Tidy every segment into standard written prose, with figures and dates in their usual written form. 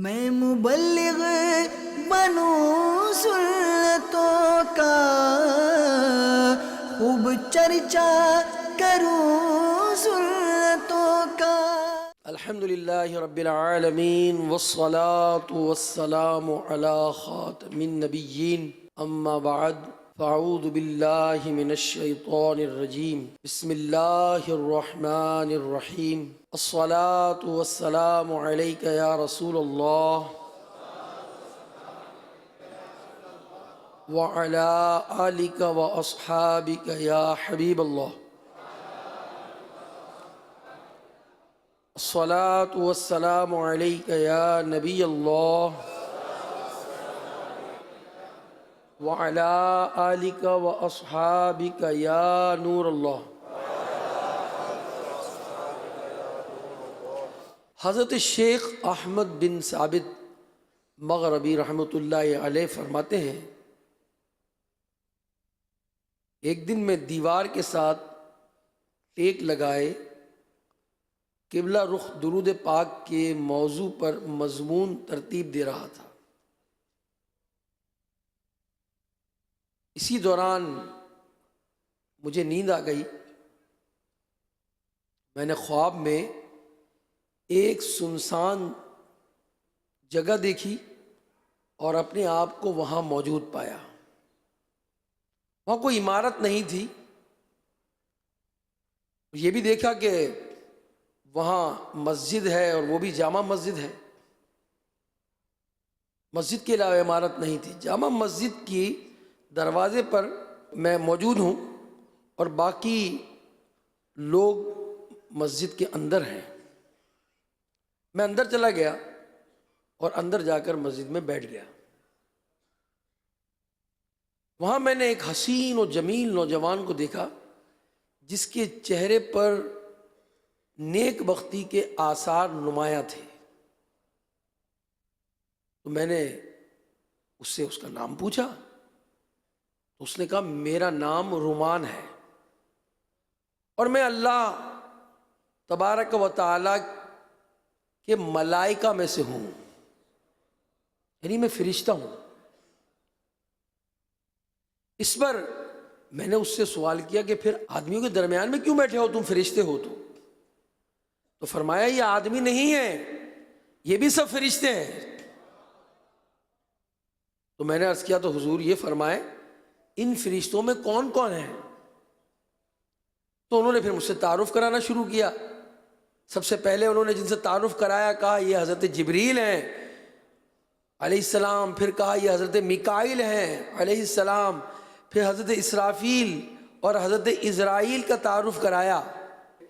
میں مبلغ بنوں سنتوں کا، خوب چرچا کروں سنتوں کا۔ الحمدللہ رب العالمین والصلاة والسلام علی خاتم النبیین، اما بعد فاعوذ باللہ من الشیطان الرجیم، بسم اللہ الرحمن الرحیم۔ الصلاة والسلام علیک یا رسول اللہ وعلی آلک واصحابک یا حبیب اللہ۔ الصلاة والسلام علیک یا نبی اللہ وعلی آلک واصحابک یا نور اللہ۔ حضرت شیخ احمد بن ثابت مغربی رحمۃ اللہ علیہ فرماتے ہیں، ایک دن میں دیوار کے ساتھ ٹیک لگائے قبلہ رخ درود پاک کے موضوع پر مضمون ترتیب دے رہا تھا۔ اسی دوران مجھے نیند آ گئی۔ میں نے خواب میں ایک سنسان جگہ دیکھی اور اپنے آپ کو وہاں موجود پایا۔ وہاں کوئی عمارت نہیں تھی۔ یہ بھی دیکھا کہ وہاں مسجد ہے اور وہ بھی جامع مسجد ہے۔ مسجد کے علاوہ عمارت نہیں تھی۔ جامع مسجد کی دروازے پر میں موجود ہوں اور باقی لوگ مسجد کے اندر ہیں۔ میں اندر چلا گیا اور اندر جا کر مسجد میں بیٹھ گیا۔ وہاں میں نے ایک حسین و جمیل نوجوان کو دیکھا جس کے چہرے پر نیک بختی کے آثار نمایاں تھے۔ تو میں نے اس سے اس کا نام پوچھا تو اس نے کہا میرا نام رومان ہے اور میں اللہ تبارک و تعالی کے ملائکہ میں سے ہوں، یعنی میں فرشتہ ہوں۔ اس پر میں نے اس سے سوال کیا کہ پھر آدمیوں کے درمیان میں کیوں بیٹھے ہو، تم فرشتے ہو تو فرمایا یہ آدمی نہیں ہے، یہ بھی سب فرشتے ہیں۔ تو میں نے عرض کیا تو حضور یہ فرمائے ان فرشتوں میں کون کون ہیں؟ تو انہوں نے پھر مجھ سے تعارف کرانا شروع کیا۔ سب سے پہلے انہوں نے جن سے تعارف کرایا کہا یہ حضرت جبریل ہیں علیہ السلام، پھر کہا یہ حضرت میکائیل ہیں علیہ السلام، پھر حضرت اسرافیل اور حضرت اسرائیل کا تعارف کرایا۔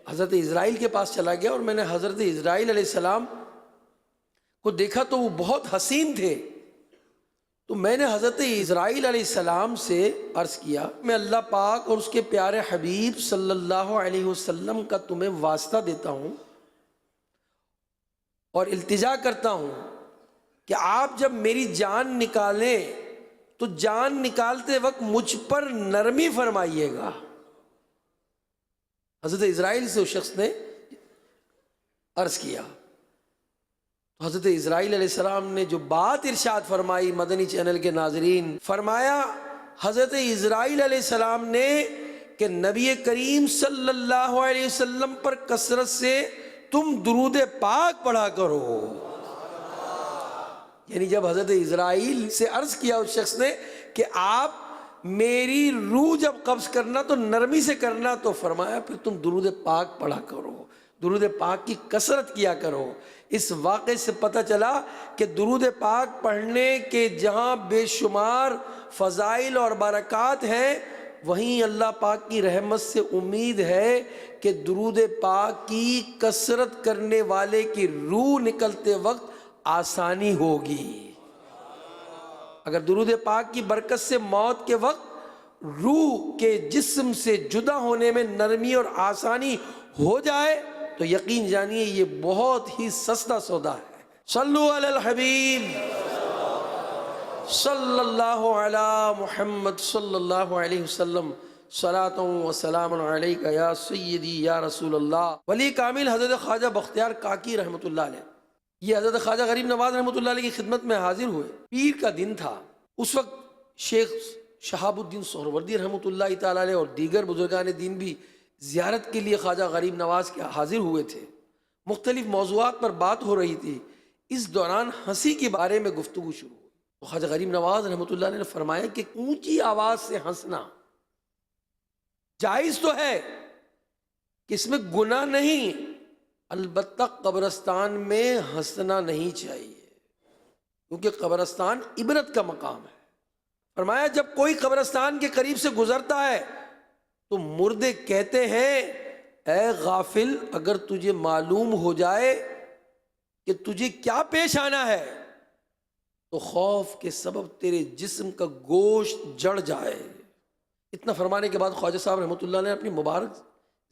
حضرت اسرائیل کے پاس چلا گیا اور میں نے حضرت اسرائیل علیہ السلام کو دیکھا تو وہ بہت حسین تھے۔ تو میں نے حضرت اسرائیل علیہ السلام سے عرض کیا میں اللہ پاک اور اس کے پیارے حبیب صلی اللہ علیہ وسلم کا تمہیں واسطہ دیتا ہوں اور التجا کرتا ہوں کہ آپ جب میری جان نکالیں تو جان نکالتے وقت مجھ پر نرمی فرمائیے گا۔ حضرت اسرائیل سے اس شخص نے عرض کیا تو حضرت اسرائیل علیہ السلام نے جو بات ارشاد فرمائی، مدنی چینل کے ناظرین، فرمایا حضرت اسرائیل علیہ السلام نے کہ نبی کریم صلی اللہ علیہ وسلم پر کثرت سے تم درود پاک پڑھا کرو۔ یعنی جب حضرت اسرائیل سے عرض کیا اس شخص نے کہ آپ میری روح جب قبض کرنا تو نرمی سے کرنا، تو فرمایا پھر تم درود پاک پڑھا کرو، درود پاک کی کثرت کیا کرو۔ اس واقعے سے پتہ چلا کہ درود پاک پڑھنے کے جہاں بے شمار فضائل اور برکات ہیں، وہیں اللہ پاک کی رحمت سے امید ہے کہ درود پاک کی کثرت کرنے والے کی روح نکلتے وقت آسانی ہوگی۔ اگر درود پاک کی برکت سے موت کے وقت روح کے جسم سے جدا ہونے میں نرمی اور آسانی ہو جائے تو یقین جانیے یہ بہت ہی سستا سودا ہے۔ صلو علی الحبیب صلی اللہ علی محمد صلی اللہ علیہ وسلم، صلاۃ و سلام علیک یا سیدی یا رسول اللہ۔ ولی کامل حضرت خواجہ بختیار کاکی رحمۃ اللہ علیہ یہ حضرت خواجہ غریب نواز رحمۃ اللہ علیہ کی خدمت میں حاضر ہوئے. پیر کا دن تھا. اس وقت شیخ شہاب الدین سہروردی رحمۃ اللہ تعالیٰ علیہ اور دیگر بزرگان دین بھی زیارت کے لیے خواجہ غریب نواز کے حاضر ہوئے تھے. مختلف موضوعات پر بات ہو رہی تھی. اس دوران ہنسی کے بارے میں گفتگو شروع ہوئی. تو خواجہ غریب نواز رحمۃ اللہ علیہ نے فرمایا کہ اونچی آواز سے ہنسنا جائز تو ہے کہ اس میں گناہ نہیں، البتہ قبرستان میں ہنسنا نہیں چاہیے، کیونکہ قبرستان عبرت کا مقام ہے. فرمایا جب کوئی قبرستان کے قریب سے گزرتا ہے تو مردے کہتے ہیں اے غافل، اگر تجھے معلوم ہو جائے کہ تجھے کیا پیش آنا ہے تو خوف کے سبب تیرے جسم کا گوشت جڑ جائے. اتنا فرمانے کے بعد خواجہ صاحب رحمۃ اللہ نے اپنی مبارک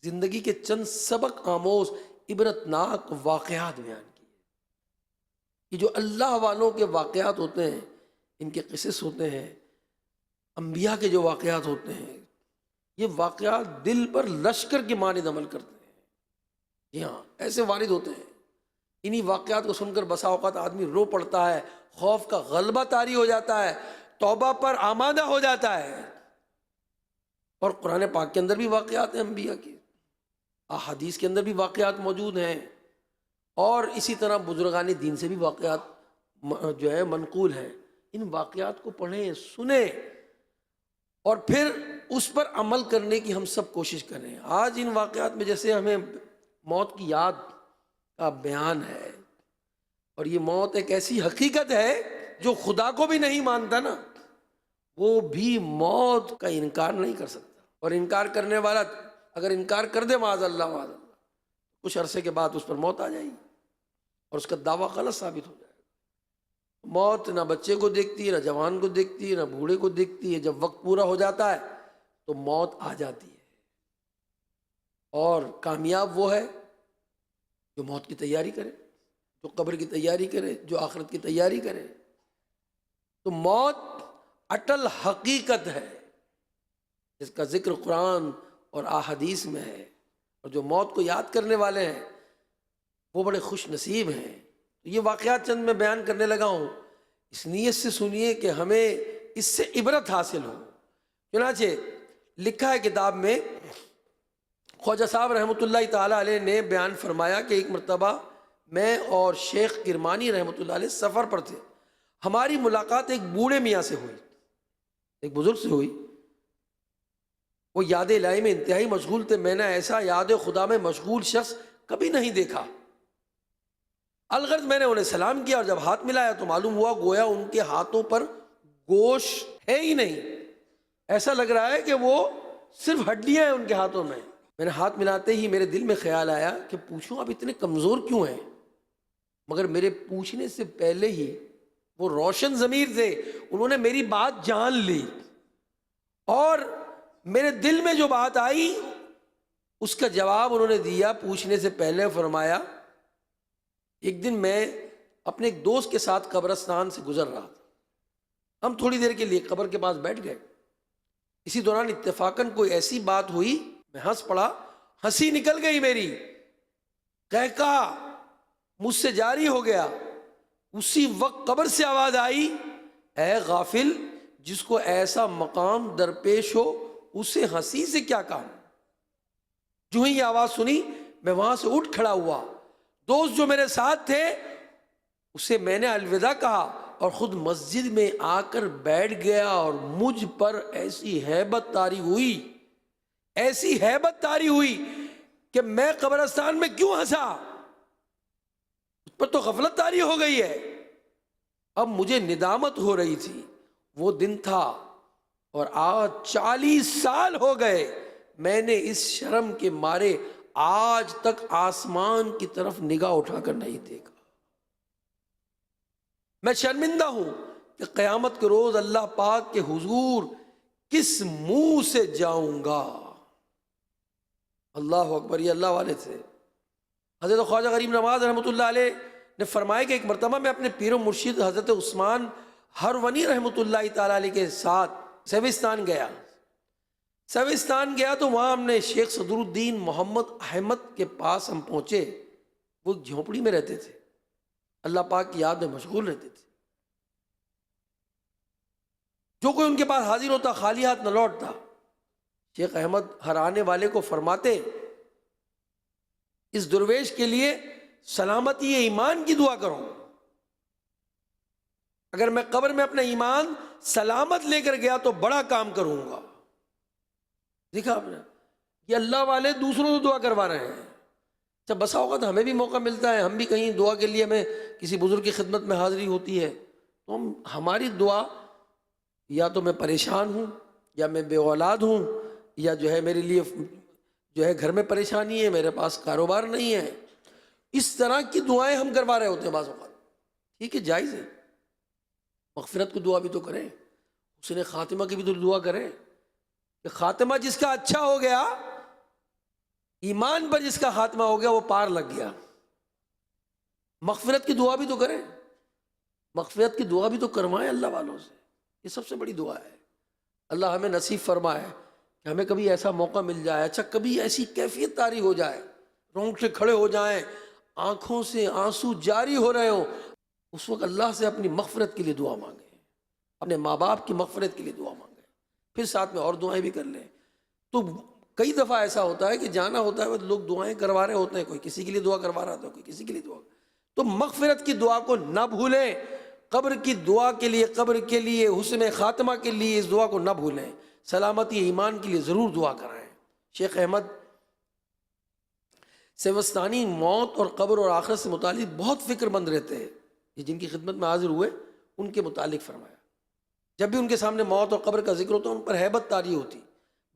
زندگی کے چند سبق آموز عبرت ناک واقعات بیان کیے. یہ جو اللہ والوں کے واقعات ہوتے ہیں، ان کے قصص ہوتے ہیں، انبیاء کے جو واقعات ہوتے ہیں، یہ واقعات دل پر لشکر کے مانند عمل کرتے ہیں. جی ہاں، ایسے وارد ہوتے ہیں. انہی واقعات کو سن کر بسا اوقات آدمی رو پڑتا ہے، خوف کا غلبہ طاری ہو جاتا ہے، توبہ پر آمادہ ہو جاتا ہے. اور قرآن پاک کے اندر بھی واقعات ہیں انبیاء کے، احادیث کے اندر بھی واقعات موجود ہیں، اور اسی طرح بزرگان دین سے بھی واقعات جو ہے منقول ہیں. ان واقعات کو پڑھیں، سنیں، اور پھر اس پر عمل کرنے کی ہم سب کوشش کریں. آج ان واقعات میں جیسے ہمیں موت کی یاد کا بیان ہے، اور یہ موت ایک ایسی حقیقت ہے جو خدا کو بھی نہیں مانتا نا، وہ بھی موت کا انکار نہیں کر سکتا. اور انکار کرنے والا اگر انکار کر دے معاذ اللہ معاذ اللہ، کچھ عرصے کے بعد اس پر موت آ جائے گی اور اس کا دعویٰ غلط ثابت ہو جائے گا. موت نہ بچے کو دیکھتی ہے، نہ جوان کو دیکھتی ہے، نہ بوڑھے کو دیکھتی ہے. جب وقت پورا ہو جاتا ہے تو موت آ جاتی ہے. اور کامیاب وہ ہے جو موت کی تیاری کرے، جو قبر کی تیاری کرے، جو آخرت کی تیاری کرے. تو موت اٹل حقیقت ہے جس کا ذکر قرآن اور احادیث میں ہے، اور جو موت کو یاد کرنے والے ہیں وہ بڑے خوش نصیب ہیں. تو یہ واقعات چند میں بیان کرنے لگا ہوں، اس نیت سے سنیے کہ ہمیں اس سے عبرت حاصل ہو. چنانچہ لکھا ہے کتاب میں، خواجہ صاحب رحمۃ اللہ تعالیٰ علیہ نے بیان فرمایا کہ ایک مرتبہ میں اور شیخ کرمانی رحمۃ اللہ علیہ سفر پر تھے. ہماری ملاقات ایک بوڑھے میاں سے ہوئی، ایک بزرگ سے ہوئی. وہ یاد الہی میں انتہائی مشغول تھے. میں نے ایسا یاد خدا میں مشغول شخص کبھی نہیں دیکھا. الغرض میں نے انہیں سلام کیا، اور جب ہاتھ ملایا تو معلوم ہوا گویا ان کے ہاتھوں پر گوشت ہے ہی نہیں. ایسا لگ رہا ہے کہ وہ صرف ہڈیاں ہیں ان کے ہاتھوں میں. میں نے ہاتھ ملاتے ہی میرے دل میں خیال آیا کہ پوچھوں آپ اتنے کمزور کیوں ہیں؟ مگر میرے پوچھنے سے پہلے ہی وہ روشن ضمیر تھے، انہوں نے میری بات جان لی، اور میرے دل میں جو بات آئی اس کا جواب انہوں نے دیا. پوچھنے سے پہلے فرمایا ایک دن میں اپنے ایک دوست کے ساتھ قبرستان سے گزر رہا تھا. ہم تھوڑی دیر کے لیے قبر کے پاس بیٹھ گئے. اسی دوران اتفاقاً کوئی ایسی بات ہوئی، میں ہنس پڑا. ہنسی نکل گئی میری، کہا مجھ سے جاری ہو گیا. اسی وقت قبر سے آواز آئی اے غافل، جس کو ایسا مقام درپیش ہو اسے ہنسی سے کیا کام. جو ہی یہ آواز سنی میں وہاں سے اٹھ کھڑا ہوا. دوست جو میرے ساتھ تھے اسے میں نے الوداع کہا اور خود مسجد میں آ کر بیٹھ گیا. اور مجھ پر ایسی ہیبت طاری ہوئی کہ میں قبرستان میں کیوں ہنسا، اس پر تو غفلت طاری ہو گئی ہے. اب مجھے ندامت ہو رہی تھی. وہ دن تھا اور آج 40 سال ہو گئے میں نے اس شرم کے مارے آج تک آسمان کی طرف نگاہ اٹھا کر نہیں دیکھا. میں شرمندہ ہوں کہ قیامت کے روز اللہ پاک کے حضور کس منہ سے جاؤں گا. اللہ اکبر. یہ اللہ والے تھے. حضرت خواجہ غریب نواز رحمۃ اللہ علیہ نے فرمایا کہ ایک مرتبہ میں اپنے پیر و مرشد حضرت عثمان ہرونی رحمۃ اللہ تعالیٰ علیہ کے ساتھ سیوستان گیا تو وہاں ہم نے شیخ صدر الدین محمد احمد کے پاس ہم پہنچے. وہ جھونپڑی میں رہتے تھے. اللہ پاک کی یاد میں مشغول رہتے تھے. جو کوئی ان کے پاس حاضر ہوتا خالی ہاتھ نہ لوٹتا. شیخ احمد ہر آنے والے کو فرماتے اس درویش کے لیے سلامتی ایمان کی دعا کرو. اگر میں قبر میں اپنا ایمان سلامت لے کر گیا تو بڑا کام کروں گا. دیکھا آپ نے, یہ اللہ والے دوسروں سے دعا کروا رہے ہیں. جب بسا ہوگا تو ہمیں بھی موقع ملتا ہے, ہم بھی کہیں دعا کے لیے ہمیں کسی بزرگ کی خدمت میں حاضری ہوتی ہے تو ہماری دعا, یا تو میں پریشان ہوں, یا میں بے اولاد ہوں, یا جو ہے میرے لیے جو ہے گھر میں پریشانی ہے, میرے پاس کاروبار نہیں ہے, اس طرح کی دعائیں ہم کروا رہے ہوتے ہیں بعض اوقات. ٹھیک ہے, جائز ہے, مغفرت کی دعا بھی تو کریں, حسن خاتمہ کی بھی تو دعا کریں کہ خاتمہ جس کا اچھا ہو گیا, ایمان پر جس کا خاتمہ ہو گیا وہ پار لگ گیا. مغفرت کی دعا بھی تو کریں, مغفرت کی دعا بھی تو کروائیں اللہ والوں سے. یہ سب سے بڑی دعا ہے. اللہ ہمیں نصیب فرمائے کہ ہمیں کبھی ایسا موقع مل جائے, اچھا کبھی ایسی کیفیت طاری ہو جائے, رونگٹے کھڑے ہو جائیں, آنکھوں سے آنسو جاری ہو رہے ہوں, اس وقت اللہ سے اپنی مغفرت کے لیے دعا مانگیں, اپنے ماں باپ کی مغفرت کے لیے دعا مانگیں, پھر ساتھ میں اور دعائیں بھی کر لیں. تو کئی دفعہ ایسا ہوتا ہے کہ جانا ہوتا ہے لوگ دعائیں کروا رہے ہوتے ہیں, کوئی کسی کے لیے دعا کروا رہا ہوتا ہے, کوئی کسی کے لیے دعا. تو مغفرت کی دعا کو نہ بھولیں, قبر کی دعا کے لیے, قبر کے لیے, حسن خاتمہ کے لیے اس دعا کو نہ بھولیں, سلامتی ایمان کے لیے ضرور دعا کرائیں. شیخ احمد سیوستانی موت اور قبر اور آخرت سے متعلق بہت فکر مند رہتے ہیں. یہ جن کی خدمت میں حاضر ہوئے ان کے متعلق فرمایا, جب بھی ان کے سامنے موت اور قبر کا ذکر ہوتا ان پر ہیبت طاری ہوتی,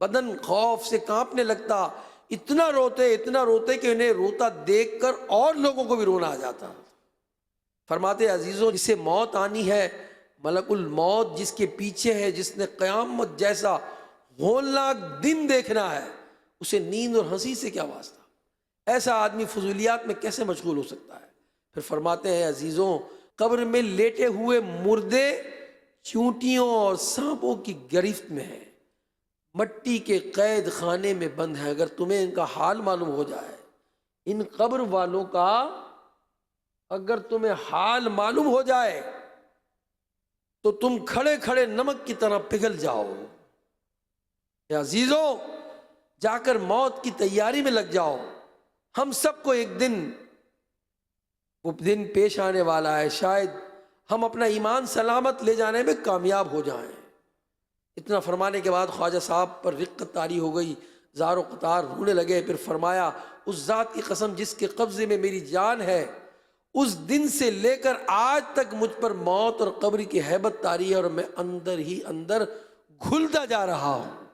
بدن خوف سے کانپنے لگتا, اتنا روتے کہ انہیں روتا دیکھ کر اور لوگوں کو بھی رونا آ جاتا. فرماتے عزیزوں, جسے موت آنی ہے, ملک الموت جس کے پیچھے ہے, جس نے قیامت جیسا ہولناک دن دیکھنا ہے, اسے نیند اور ہنسی سے کیا واسطہ؟ ایسا آدمی فضولیات میں کیسے مشغول ہو سکتا ہے؟ پھر فرماتے ہیں عزیزوں, قبر میں لیٹے ہوئے مردے چونٹیوں اور سانپوں کی گرفت میں ہیں, مٹی کے قید خانے میں بند ہے. اگر تمہیں ان کا حال معلوم ہو جائے, ان قبر والوں کا اگر تمہیں حال معلوم ہو جائے تو تم کھڑے کھڑے نمک کی طرح پگھل جاؤ. اے عزیزوں, جا کر موت کی تیاری میں لگ جاؤ. ہم سب کو ایک دن وہ دن پیش آنے والا ہے, شاید ہم اپنا ایمان سلامت لے جانے میں کامیاب ہو جائیں. اتنا فرمانے کے بعد خواجہ صاحب پر رقت طاری ہو گئی, زار و قطار رونے لگے. پھر فرمایا, اس ذات کی قسم جس کے قبضے میں میری جان ہے, اس دن سے لے کر آج تک مجھ پر موت اور قبر کی ہیبت طاری ہے اور میں اندر ہی اندر گھلتا جا رہا ہوں.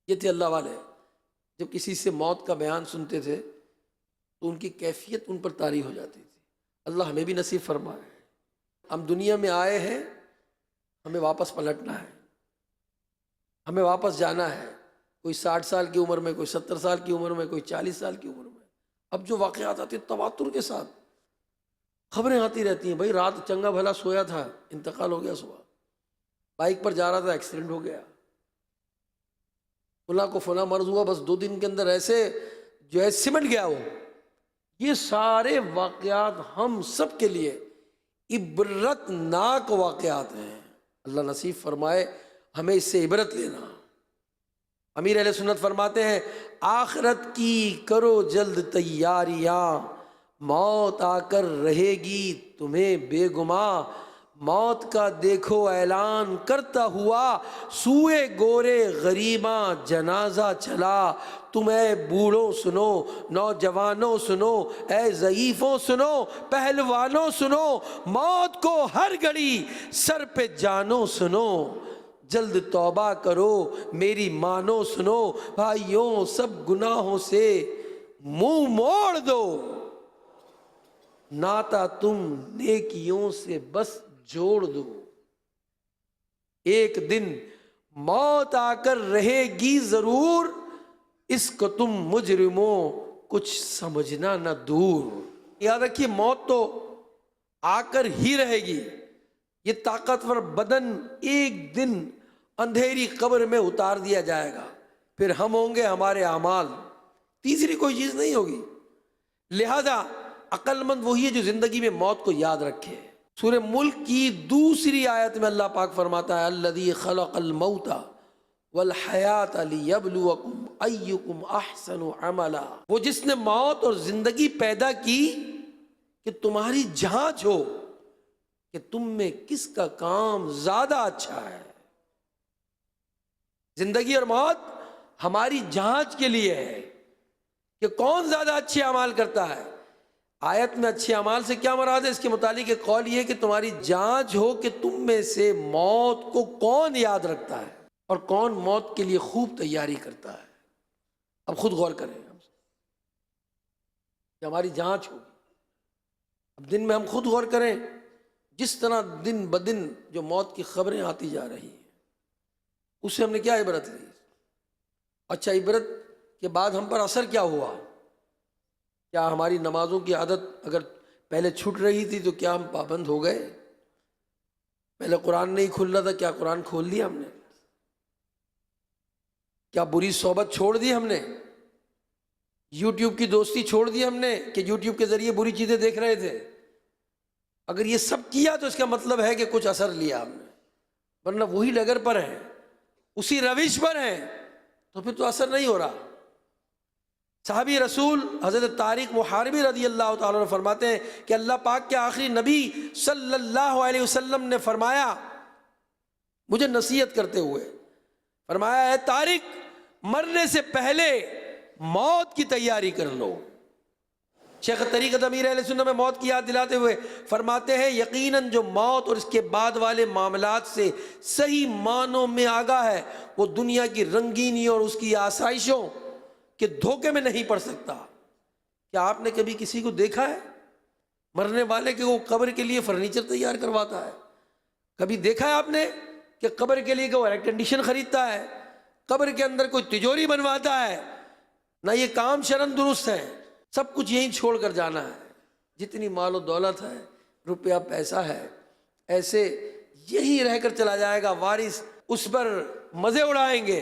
یہ تھے اللہ والے, جب کسی سے موت کا بیان سنتے تھے تو ان کی کیفیت ان پر طاری ہو جاتی تھی. اللہ ہمیں بھی نصیب فرمائے. ہم دنیا میں آئے ہیں, ہمیں واپس پلٹنا ہے, ہمیں واپس جانا ہے. کوئی 60 سال کی عمر میں, کوئی 70 سال کی عمر میں, کوئی 40 سال کی عمر میں. اب جو واقعات آتے ہیں تواتر کے ساتھ, خبریں آتی رہتی ہیں. بھائی رات چنگا بھلا سویا تھا, انتقال ہو گیا. صبح بائک پر جا رہا تھا, ایکسیڈنٹ ہو گیا. فلاں کو فلاں مرض ہوا, بس 2 دن کے اندر ایسے جو ہے سمٹ گیا وہ. یہ سارے واقعات ہم سب کے لیے عبرت ناک واقعات ہیں. اللہ نصیب فرمائے ہمیں اس سے عبرت لینا. امیر اہل سنت فرماتے ہیں, آخرت کی کرو جلد تیاریاں, موت آ کر رہے گی تمہیں بے گماں. موت کا دیکھو اعلان کرتا ہوا, سوئے گورے غریباں جنازہ چلا. تم اے بوڑھوں سنو, نوجوانوں سنو, اے ضعیفوں سنو, پہلوانوں سنو, موت کو ہر گھڑی سر پہ جانو سنو. جلد توبہ کرو میری مانو سنو, بھائیوں سب گناہوں سے منہ موڑ دو, ناتا تم نیکیوں سے بس جوڑ دو. ایک دن موت آ کر رہے گی ضرور, اس کو تم مجرموں کچھ سمجھنا نہ دور. یاد رکھیے, موت تو آ کر ہی رہے گی. یہ طاقتور بدن ایک دن اندھیری قبر میں اتار دیا جائے گا, پھر ہم ہوں گے ہمارے اعمال, تیسری کوئی چیز نہیں ہوگی. لہذا عقل مند وہی ہے جو زندگی میں موت کو یاد رکھے۔ سورہ ملک کی دوسری آیت میں اللہ پاک فرماتا ہے الذی خلق الموت والحیات لیبلوکم ایکم احسن عملا، وہ جس نے موت اور زندگی پیدا کی کہ تمہاری جانچ ہو کہ تم میں کس کا کام زیادہ اچھا ہے۔ زندگی اور موت ہماری جانچ کے لیے ہے کہ کون زیادہ اچھے اعمال کرتا ہے۔ آیت میں اچھے اعمال سے کیا مراد ہے؟ اس کے متعلق ایک قول یہ کہ تمہاری جانچ ہو کہ تم میں سے موت کو کون یاد رکھتا ہے اور کون موت کے لیے خوب تیاری کرتا ہے۔ اب خود غور کریں کہ ہماری جانچ ہوگی۔ اب دن میں ہم خود غور کریں، جس طرح دن بدن جو موت کی خبریں آتی جا رہی ہیں اس سے ہم نے کیا عبرت لی؟ اچھا، عبرت کے بعد ہم پر اثر کیا ہوا؟ کیا ہماری نمازوں کی عادت اگر پہلے چھوٹ رہی تھی تو کیا ہم پابند ہو گئے؟ پہلے قرآن نہیں کھل رہا تھا، کیا قرآن کھول دیا ہم نے؟ کیا بری صحبت چھوڑ دی ہم نے؟ یوٹیوب کی دوستی چھوڑ دی ہم نے کہ یوٹیوب کے ذریعے بری چیزیں دیکھ رہے تھے؟ اگر یہ سب کیا تو اس کا مطلب ہے کہ کچھ اثر لیا ہم نے، ورنہ وہی ڈگر پر ہیں، اسی روش پر ہیں، تو پھر تو اثر نہیں ہو رہا۔ صحابی رسول حضرت طارق محاربی رضی اللہ تعالیٰ عنہ فرماتے ہیں کہ اللہ پاک کے آخری نبی صلی اللہ علیہ وسلم نے فرمایا مجھے نصیحت کرتے ہوئے، فرمایا اے طارق، مرنے سے پہلے موت کی تیاری کر لو۔ شیخ طریقت امیر اہل سنت میں موت کی یاد دلاتے ہوئے فرماتے ہیں یقیناً جو موت اور اس کے بعد والے معاملات سے صحیح معنوں میں آگاہ ہے وہ دنیا کی رنگینی اور اس کی آسائشوں کے دھوکے میں نہیں پڑ سکتا۔ کیا آپ نے کبھی کسی کو دیکھا ہے مرنے والے کہ وہ قبر کے لیے فرنیچر تیار کرواتا ہے؟ کبھی دیکھا ہے آپ نے کہ قبر کے لیے کہ وہ ایئر کنڈیشن خریدتا ہے، قبر کے اندر کوئی تجوری بنواتا ہے؟ نہ یہ کام شرن درست ہے، سب کچھ یہیں چھوڑ کر جانا ہے۔ جتنی مال و دولت ہے، روپیہ پیسہ ہے، ایسے یہی رہ کر چلا جائے گا، وارث اس پر مزے اڑائیں گے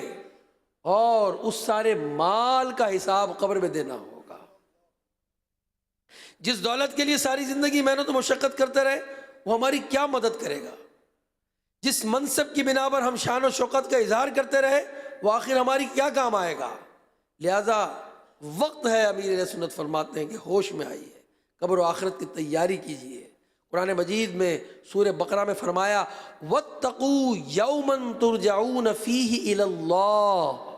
اور اس سارے مال کا حساب قبر میں دینا ہوگا۔ جس دولت کے لیے ساری زندگی محنت و مشقت کرتے رہے وہ ہماری کیا مدد کرے گا؟ جس منصب کی بنا پر ہم شان و شوکت کا اظہار کرتے رہے وہ آخر ہماری کیا کام آئے گا؟ لہذا وقت ہے، امیر اہل سنت فرماتے ہیں کہ ہوش میں آئیے، قبر و آخرت کی تیاری کیجیے۔ قرآن مجید میں سورہ بقرہ میں فرمایا وَاتَّقُوا يَوْمًا تُرْجَعُونَ فِيهِ إِلَى اللَّهِ،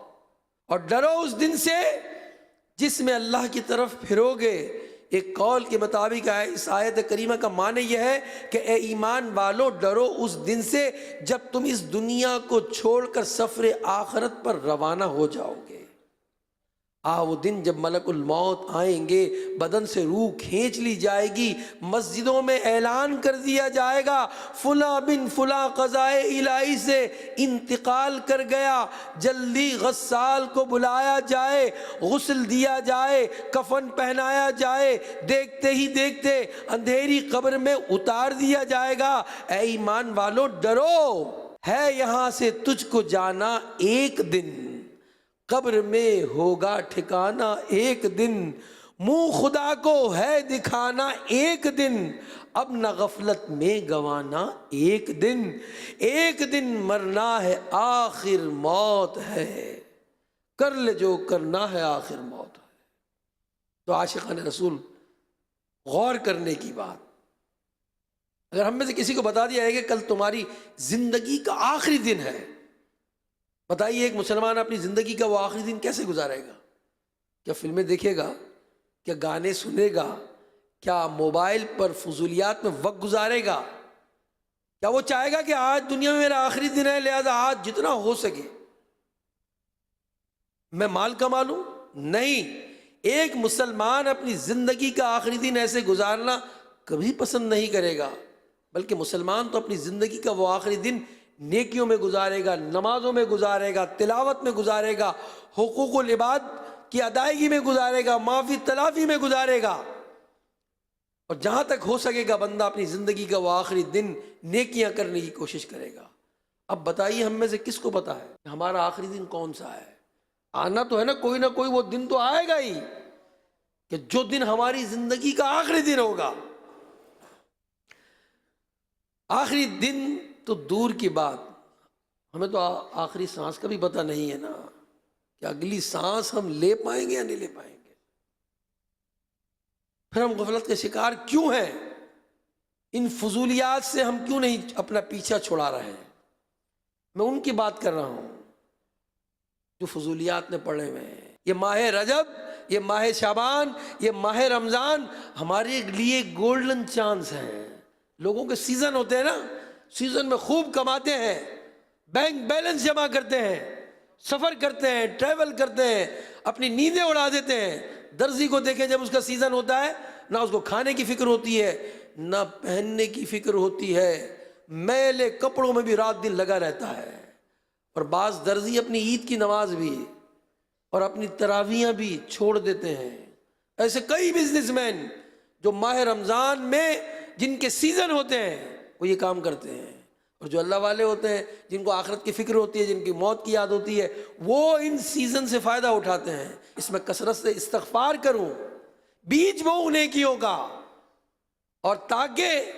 اور ڈرو اس دن سے جس میں اللہ کی طرف پھرو گے۔ ایک قول کے مطابق اس آیت کریمہ کا معنی یہ ہے کہ اے ایمان والو ڈرو اس دن سے جب تم اس دنیا کو چھوڑ کر سفر آخرت پر روانہ ہو جاؤ گے۔ وہ دن جب ملک الموت آئیں گے، بدن سے روح کھینچ لی جائے گی، مسجدوں میں اعلان کر دیا جائے گا فلاں بن فلاں قضائے الہی سے انتقال کر گیا، جلدی غسال کو بلایا جائے، غسل دیا جائے، کفن پہنایا جائے، دیکھتے ہی دیکھتے اندھیری قبر میں اتار دیا جائے گا۔ اے ایمان والو ڈرو، ہے یہاں سے تجھ کو جانا ایک دن، قبر میں ہوگا ٹھکانا ایک دن، منہ خدا کو ہے دکھانا ایک دن، اب نہ غفلت میں گوانا ایک دن، ایک دن مرنا ہے آخر موت ہے، کر لے جو کرنا ہے آخر موت ہے۔ تو عاشقان رسول غور کرنے کی بات، اگر ہم میں سے کسی کو بتا دیا ہے کہ کل تمہاری زندگی کا آخری دن ہے، بتائیے ایک مسلمان اپنی زندگی کا وہ آخری دن کیسے گزارے گا؟ کیا فلمیں دیکھے گا؟ کیا گانے سنے گا؟ کیا موبائل پر فضولیات میں وقت گزارے گا؟ کیا وہ چاہے گا کہ آج دنیا میں میرا آخری دن ہے لہذا آج جتنا ہو سکے میں مال کما لوں؟ نہیں، ایک مسلمان اپنی زندگی کا آخری دن ایسے گزارنا کبھی پسند نہیں کرے گا، بلکہ مسلمان تو اپنی زندگی کا وہ آخری دن نیکیوں میں گزارے گا، نمازوں میں گزارے گا، تلاوت میں گزارے گا، حقوق العباد کی ادائیگی میں گزارے گا، معافی تلافی میں گزارے گا، اور جہاں تک ہو سکے گا بندہ اپنی زندگی کا وہ آخری دن نیکیاں کرنے کی کوشش کرے گا۔ اب بتائیے ہم میں سے کس کو پتا ہے کہ ہمارا آخری دن کون سا ہے؟ آنا تو ہے نا کوئی وہ دن تو آئے گا ہی کہ جو دن ہماری زندگی کا آخری دن ہوگا، آخری دن تو دور کی بات، ہمیں تو آخری سانس کا بھی پتہ نہیں ہے نا کہ اگلی سانس ہم لے پائیں گے یا نہیں لے پائیں گے۔ پھر ہم غفلت کے شکار کیوں ہیں؟ ان فضولیات سے ہم کیوں نہیں اپنا پیچھا چھڑا رہے ہیں؟ میں ان کی بات کر رہا ہوں جو فضولیات میں پڑے ہوئے ہیں۔ یہ ماہ رجب، یہ ماہ شعبان، یہ ماہ رمضان ہمارے لیے گولڈن چانس ہیں۔ لوگوں کے سیزن ہوتے ہیں نا، سیزن میں خوب کماتے ہیں، بینک بیلنس جمع کرتے ہیں، سفر کرتے ہیں، ٹریول کرتے ہیں، اپنی نیندیں اڑا دیتے ہیں۔ درزی کو دیکھیں جب اس کا سیزن ہوتا ہے، نہ اس کو کھانے کی فکر ہوتی ہے نہ پہننے کی فکر ہوتی ہے، میلے کپڑوں میں بھی رات دن لگا رہتا ہے۔ اور بعض درزی اپنی عید کی نماز بھی اور اپنی تراویحاں بھی چھوڑ دیتے ہیں۔ ایسے کئی بزنس مین جو ماہ رمضان میں جن کے سیزن ہوتے ہیں وہ یہ کام کرتے ہیں، اور جو اللہ والے ہوتے ہیں جن کو آخرت کی فکر ہوتی ہے، جن کی موت کی یاد ہوتی ہے، وہ ان سیزن سے فائدہ اٹھاتے ہیں۔ اس میں کثرت سے استغفار کروں، بیج بو نیکیوں کا، اور تاکہ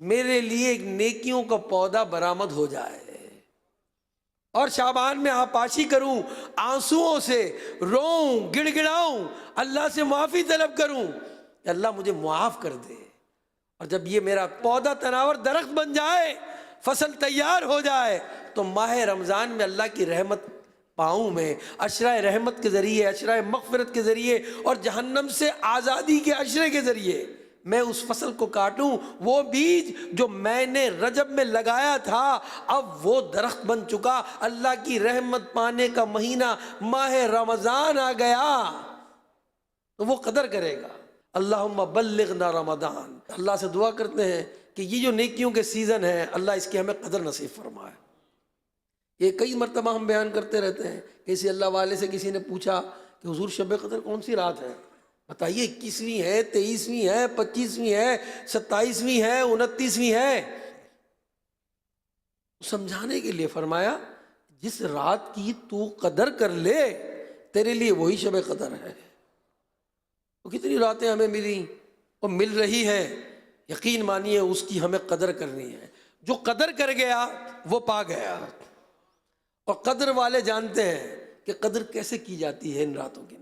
میرے لیے ایک نیکیوں کا پودا برآمد ہو جائے، اور شعبان میں آپاشی کروں، آنسوؤں سے روؤں، گڑ گڑاؤں، اللہ سے معافی طلب کروں کہ اللہ مجھے معاف کر دے۔ اور جب یہ میرا پودا تناور درخت بن جائے، فصل تیار ہو جائے، تو ماہ رمضان میں اللہ کی رحمت پاؤں میں، عشرہ رحمت کے ذریعے، عشرہ مغفرت کے ذریعے، اور جہنم سے آزادی کے عشرے کے ذریعے میں اس فصل کو کاٹوں۔ وہ بیج جو میں نے رجب میں لگایا تھا اب وہ درخت بن چکا، اللہ کی رحمت پانے کا مہینہ ماہ رمضان آ گیا تو وہ قدر کرے گا۔ اللہم بلغنا رمضان، اللہ سے دعا کرتے ہیں کہ یہ جو نیکیوں کے سیزن ہے اللہ اس کی ہمیں قدر نصیب فرمائے۔ یہ کئی مرتبہ ہم بیان کرتے رہتے ہیں۔ کسی اللہ والے سے کسی نے پوچھا کہ حضور شب قدر کون سی رات ہے؟ بتائیے، 21ویں ہے، 23ویں ہے، 25ویں ہے، 27ویں ہے، 29ویں ہے؟ سمجھانے کے لیے فرمایا جس رات کی تو قدر کر لے تیرے لیے وہی شب قدر ہے۔ وہ کتنی راتیں ہمیں ملی اور مل رہی ہیں، یقین مانیے اس کی ہمیں قدر کرنی ہے۔ جو قدر کر گیا وہ پا گیا، اور قدر والے جانتے ہیں کہ قدر کیسے کی جاتی ہے ان راتوں کی۔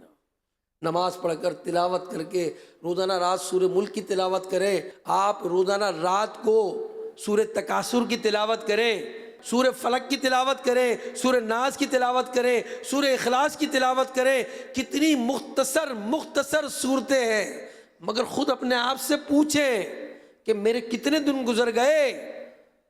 نماز پڑھ کر، تلاوت کر کے، روزانہ رات سورہ ملک کی تلاوت کریں۔ آپ روزانہ رات کو سورہ تکاثر کی تلاوت کریں، سورہ فلق کی تلاوت کریں، سورہ ناس کی تلاوت کریں، سورہ اخلاص کی تلاوت کریں۔ کتنی مختصر صورتیں ہیں، مگر خود اپنے آپ سے پوچھیں کہ میرے کتنے دن گزر گئے۔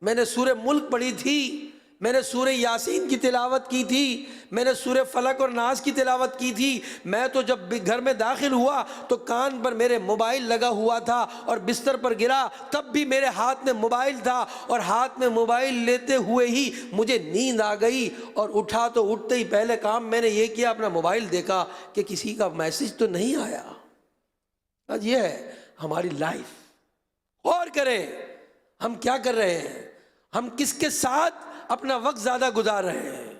میں نے سورہ ملک پڑھی تھی، میں نے سورہ یاسین کی تلاوت کی تھی، میں نے سورہ فلق اور ناس کی تلاوت کی تھی۔ میں تو جب گھر میں داخل ہوا تو کان پر میرے موبائل لگا ہوا تھا، اور بستر پر گرا تب بھی میرے ہاتھ میں موبائل تھا، اور ہاتھ میں موبائل لیتے ہوئے ہی مجھے نیند آ گئی، اور اٹھا تو اٹھتے ہی پہلے کام میں نے یہ کیا، اپنا موبائل دیکھا کہ کسی کا میسج تو نہیں آیا۔ آج یہ ہے ہماری لائف۔ غور کریں ہم کیا کر رہے ہیں، ہم کس کے ساتھ اپنا وقت زیادہ گزار رہے ہیں۔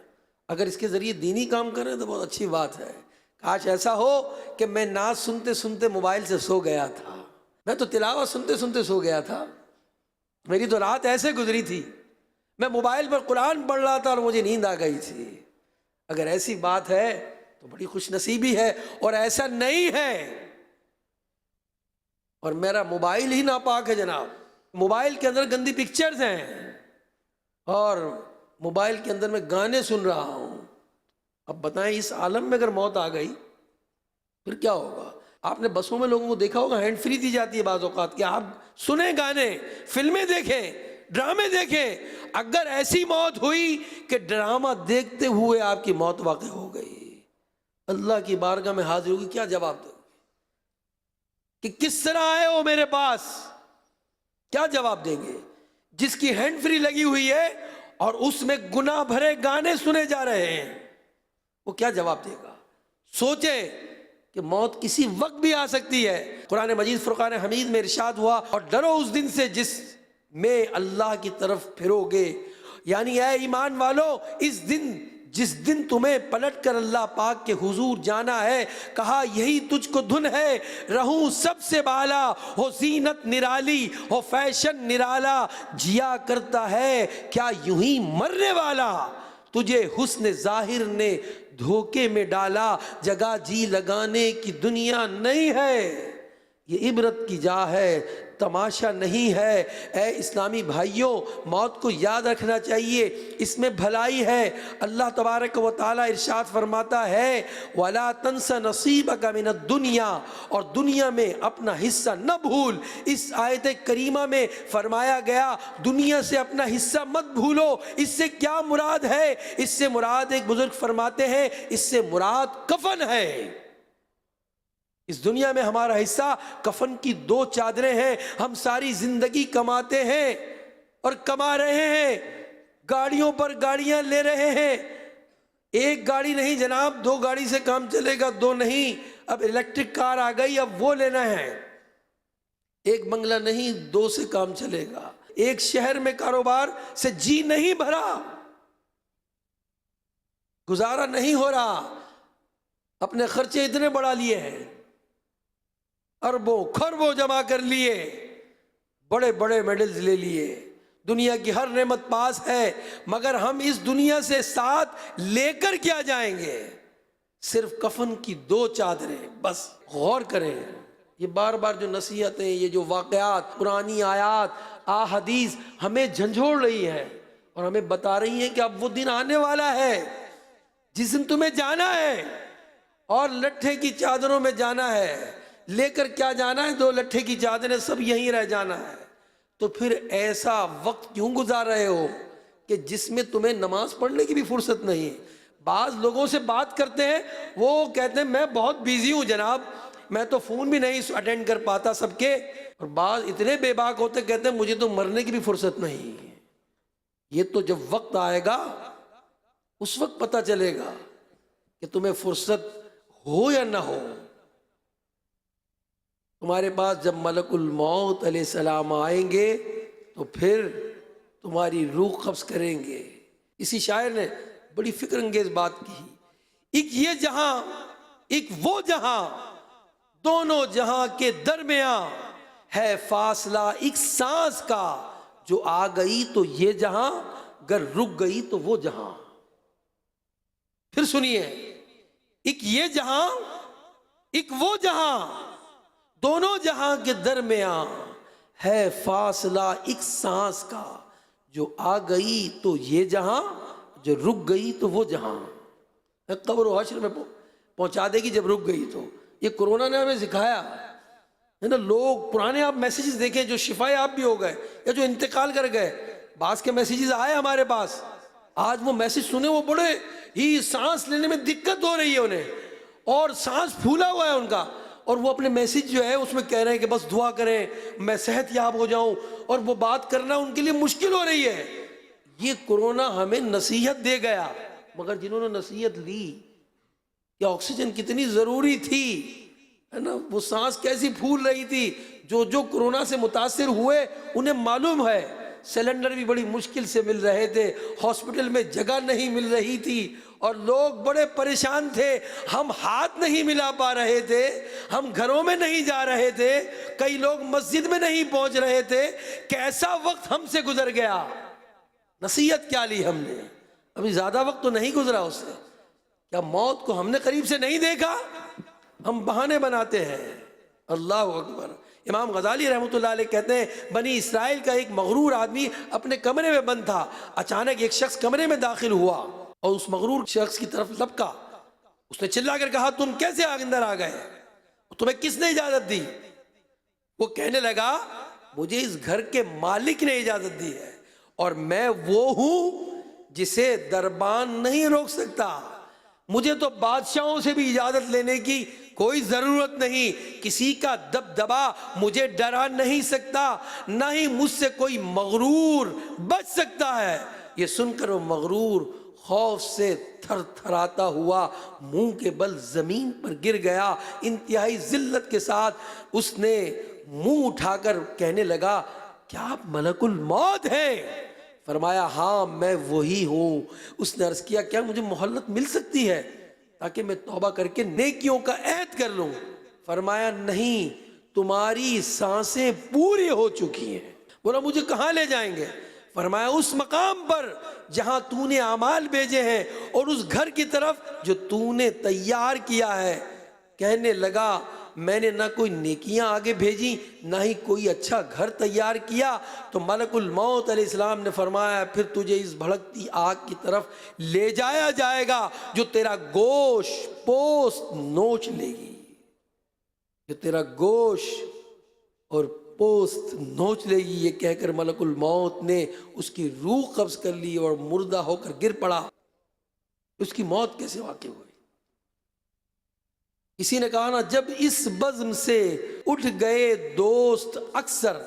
اگر اس کے ذریعے دینی کام کریں تو بہت اچھی بات ہے۔ کاش ایسا ہو کہ میں نعت سنتے سنتے موبائل سے سو گیا تھا، میں تو تلاوت سنتے سنتے سو گیا تھا، میری تو رات ایسے گزری تھی، میں موبائل پر قرآن پڑھ رہا تھا اور مجھے نیند آ گئی تھی۔ اگر ایسی بات ہے تو بڑی خوش نصیبی ہے، اور ایسا نہیں ہے اور میرا موبائل ہی ناپاک ہے جناب، موبائل کے اندر گندی پکچرز ہیں اور موبائل کے اندر میں گانے سن رہا ہوں، اب بتائیں اس عالم میں اگر موت آ گئی پھر کیا ہوگا؟ آپ نے بسوں میں لوگوں کو دیکھا ہوگا، ہینڈ فری دی جاتی ہے بعض اوقات کہ آپ سنیں گانے، فلمیں دیکھیں، ڈرامے دیکھیں۔ اگر ایسی موت ہوئی کہ ڈرامہ دیکھتے ہوئے آپ کی موت واقع ہو گئی، اللہ کی بارگاہ میں حاضر ہوگی، کیا جواب دو کہ کس طرح آئے ہو میرے پاس؟ کیا جواب دیں گے؟ جس کی ہینڈ فری لگی ہوئی ہے اور اس میں گناہ بھرے گانے سنے جا رہے ہیں، وہ کیا جواب دے گا؟ سوچیں کہ موت کسی وقت بھی آ سکتی ہے۔ قرآن مجید فرقان حمید میں ارشاد ہوا، اور ڈرو اس دن سے جس میں اللہ کی طرف پھرو گے، یعنی اے ایمان والو اس دن جس دن تمہیں پلٹ کر اللہ پاک کے حضور جانا ہے، کہا یہی تجھ کو دھن ہے، رہوں سب سے بالا، ہو زینت نرالی، ہو فیشن نرالا، جیا کرتا ہے کیا یوں ہی مرنے والا، تجھے حسن ظاہر نے دھوکے میں ڈالا، جگہ جی لگانے کی دنیا نہیں ہے، یہ عبرت کی جا ہے، تماشا نہیں ہے۔ اے اسلامی بھائیوں، موت کو یاد رکھنا چاہیے، اس میں بھلائی ہے۔ اللہ تبارک و تعالیٰ ارشاد فرماتا ہے وَلَا تَنْسَ نَصِيبَكَ مِنَ الدُّنْيَا، اور دنیا میں اپنا حصہ نہ بھول۔ اس آیت کریمہ میں فرمایا گیا دنیا سے اپنا حصہ مت بھولو۔ اس سے کیا مراد ہے؟ اس سے مراد، ایک بزرگ فرماتے ہیں، اس سے مراد کفن ہے۔ اس دنیا میں ہمارا حصہ کفن کی 2 چادریں ہیں۔ ہم ساری زندگی کماتے ہیں اور کما رہے ہیں، گاڑیوں پر گاڑیاں لے رہے ہیں۔ ایک گاڑی نہیں جناب، 2 گاڑی سے کام چلے گا، 2 نہیں، اب الیکٹرک کار آ گئی، اب وہ لینا ہے۔ ایک بنگلہ نہیں، 2 سے کام چلے گا۔ ایک شہر میں کاروبار سے جی نہیں بھرا، گزارا نہیں ہو رہا، اپنے خرچے اتنے بڑھا لیے ہیں، اربوں کھربوں جمع کر لیے، بڑے بڑے میڈلز لے لیے، دنیا کی ہر نعمت پاس ہے، مگر ہم اس دنیا سے ساتھ لے کر کیا جائیں گے؟ صرف کفن کی 2 چادریں بس۔ غور کریں، یہ بار بار جو نصیحتیں، یہ جو واقعات، پرانی آیات، احادیث ہمیں جھنجھوڑ رہی ہیں اور ہمیں بتا رہی ہیں کہ اب وہ دن آنے والا ہے جس دن تمہیں جانا ہے، اور لٹھے کی چادروں میں جانا ہے۔ لے کر کیا جانا ہے؟ 2 لٹھے کی چادریں، سب یہیں رہ جانا ہے۔ تو پھر ایسا وقت کیوں گزار رہے ہو کہ جس میں تمہیں نماز پڑھنے کی بھی فرصت نہیں؟ بعض لوگوں سے بات کرتے ہیں، وہ کہتے ہیں میں بہت بیزی ہوں جناب، میں تو فون بھی نہیں اٹینڈ کر پاتا سب کے، اور بعض اتنے بے باک ہوتے کہتے ہیں مجھے تو مرنے کی بھی فرصت نہیں۔ یہ تو جب وقت آئے گا اس وقت پتہ چلے گا کہ تمہیں فرصت ہو یا نہ ہو۔ تمہارے پاس جب ملک الموت علیہ السلام آئیں گے تو پھر تمہاری روح قبض کریں گے۔ اسی شاعر نے بڑی فکر انگیز بات کی، ایک یہ جہاں ایک وہ جہاں، دونوں جہاں کے درمیاں ہے فاصلہ ایک سانس کا، جو آ گئی تو یہ جہاں، گر رک گئی تو وہ جہاں۔ پھر سنیے، ایک یہ جہاں ایک وہ جہاں، دونوں جہاں کے درمیان ہے فاصلہ ایک سانس کا، جو آ گئی تو یہ جہاں، جو رک گئی تو وہ جہاں۔ قبر و حشر میں پہنچا دے گی جب رک گئی تو۔ یہ کرونا نے ہمیں سکھایا ہے نا۔ لوگ پرانے آپ میسیجز دیکھیں جو شفا یاب بھی ہو گئے یا جو انتقال کر گئے، بعض کے میسیجز آئے ہمارے پاس، آج وہ میسیج سنے، وہ بڑے ہی سانس لینے میں دقت ہو رہی ہے انہیں، اور سانس پھولا ہوا ہے ان کا، اور وہ اپنے میسیج جو ہے اس میں کہہ رہے ہیں کہ بس دعا کریں میں صحت یاب ہو جاؤں، اور وہ بات کرنا ان کے لیے مشکل ہو رہی ہے۔ یہ کرونا ہمیں نصیحت دے گیا، مگر جنہوں نے نصیحت لی کہ آکسیجن کتنی ضروری تھی، ہے نا، وہ سانس کیسی پھول رہی تھی، جو کرونا سے متاثر ہوئے انہیں معلوم ہے۔ سلنڈر بھی بڑی مشکل سے مل رہے تھے، ہاسپٹل میں جگہ نہیں مل رہی تھی، اور لوگ بڑے پریشان تھے، ہم ہاتھ نہیں ملا پا رہے تھے، ہم گھروں میں نہیں جا رہے تھے، کئی لوگ مسجد میں نہیں پہنچ رہے تھے۔ کیسا وقت ہم سے گزر گیا، نصیحت کیا لی ہم نے؟ ابھی زیادہ وقت تو نہیں گزرا اس سے، کیا موت کو ہم نے قریب سے نہیں دیکھا؟ ہم بہانے بناتے ہیں۔ اللہ اکبر۔ امام غزالی رحمۃ اللہ علیہ کہتے ہیں بنی اسرائیل کا ایک مغرور آدمی اپنے کمرے میں بند تھا، اچانک ایک شخص کمرے میں داخل ہوا اور اس مغرور شخص کی طرف لپکا، اس نے چلا کر کہا تم کیسے اندر آ گئے، تمہیں کس نے اجازت دی؟ وہ کہنے لگا مجھے اس گھر کے مالک نے اجازت دی ہے، اور میں وہ ہوں جسے دربان نہیں روک سکتا، مجھے تو بادشاہوں سے بھی اجازت لینے کی کوئی ضرورت نہیں، کسی کا دبدبا مجھے ڈرا نہیں سکتا، نہ ہی مجھ سے کوئی مغرور بچ سکتا ہے۔ یہ سن کر وہ مغرور خوف سے تھر تھراتا ہوا منہ کے بل زمین پر گر گیا، انتہائی ذلت کے ساتھ اس نے منہ اٹھا کر کہنے لگا کیا آپ ملک الموت ہیں؟ فرمایا ہاں میں وہی ہوں۔ اس نے عرض کیا کیا مجھے مہلت مل سکتی ہے تاکہ میں توبہ کر کے نیکیوں کا عہد کر لوں؟ فرمایا نہیں، تمہاری سانسیں پوری ہو چکی ہیں۔ بولا مجھے کہاں لے جائیں گے؟ فرمایا اس مقام پر جہاں تو نے اعمال بھیجے ہیں اور اس گھر کی طرف جو تو نے تیار کیا ہے۔ کہنے لگا میں نے نہ کوئی نیکیاں آگے بھیجی نہ ہی کوئی اچھا گھر تیار کیا۔ تو ملک الموت علیہ السلام نے فرمایا پھر تجھے اس بھڑکتی آگ کی طرف لے جایا جائے گا جو تیرا گوشت پوست نوچ لے گی، جو تیرا گوشت اور پوست نوچ لے گی۔ یہ کہہ کر ملک الموت نے اس کی روح قبض کر لی اور مردہ ہو کر گر پڑا۔ اس کی موت کیسے واقع ہوئی؟ کسی نے کہا نا جب اس بزم سے اٹھ گئے دوست اکثر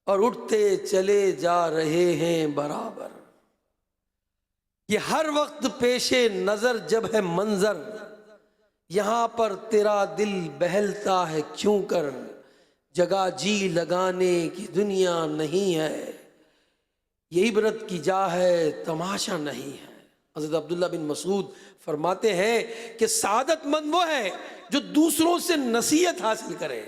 اور اٹھتے چلے جا رہے ہیں برابر، یہ ہر وقت پیش نظر جب ہے منظر، یہاں پر تیرا دل بہلتا ہے کیوں کر، جگہ جی لگانے کی دنیا نہیں ہے، یہ عبرت کی جا ہے تماشا نہیں ہے۔ حضرت عبداللہ بن مسعود فرماتے ہیں کہ سعادت مند وہ ہے جو دوسروں سے نصیحت حاصل کرے۔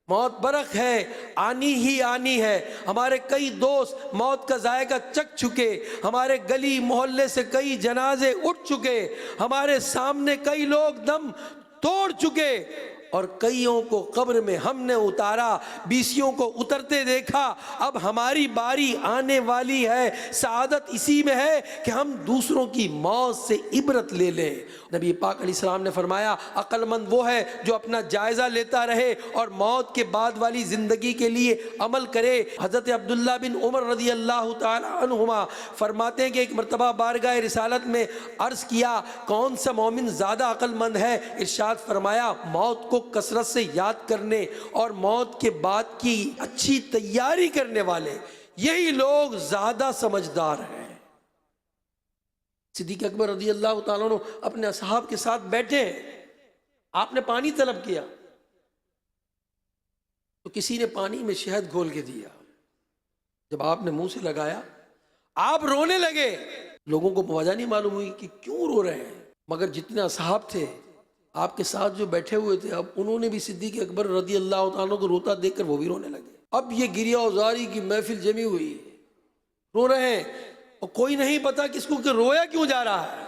موت برق ہے، آنی ہی آنی ہے۔ ہمارے کئی دوست موت کا ذائقہ چکھ چکے، ہمارے گلی محلے سے کئی جنازے اٹھ چکے، ہمارے سامنے کئی لوگ دم توڑ چکے، اور کئیوں کو قبر میں ہم نے اتارا، بیسیوں کو اترتے دیکھا۔ اب ہماری باری آنے والی ہے۔ سعادت اسی میں ہے کہ ہم دوسروں کی موت سے عبرت لے لیں۔ نبی پاک علیہ السلام نے فرمایا عقل مند وہ ہے جو اپنا جائزہ لیتا رہے اور موت کے بعد والی زندگی کے لیے عمل کرے۔ حضرت عبداللہ بن عمر رضی اللہ تعالی عنہما فرماتے ہیں کہ ایک مرتبہ بارگاہ رسالت میں عرض کیا کون سا مومن زیادہ عقل مند ہے؟ ارشاد فرمایا موت کو کثرت سے یاد کرنے اور موت کے بعد کی اچھی تیاری کرنے والے، یہی لوگ زیادہ سمجھدار ہیں۔ صدیق اکبر رضی اللہ تعالیٰ عنہ اپنے اصحاب کے ساتھ بیٹھے ہیں، آپ نے پانی طلب کیا تو کسی نے پانی میں شہد گھول کے دیا۔ جب آپ نے منہ سے لگایا آپ رونے لگے۔ لوگوں کو وجہ نہیں معلوم ہوئی کہ کیوں رو رہے ہیں، مگر جتنے اصحاب تھے آپ کے ساتھ جو بیٹھے ہوئے تھے اب انہوں نے بھی صدیق اکبر رضی اللہ تعالیٰ کو روتا دیکھ کر وہ بھی رونے لگے۔ اب یہ گریہ وزاری کی محفل جمی ہوئی، رو رہے ہیں اور کوئی نہیں پتا کس کو کہ رویا کیوں جا رہا ہے۔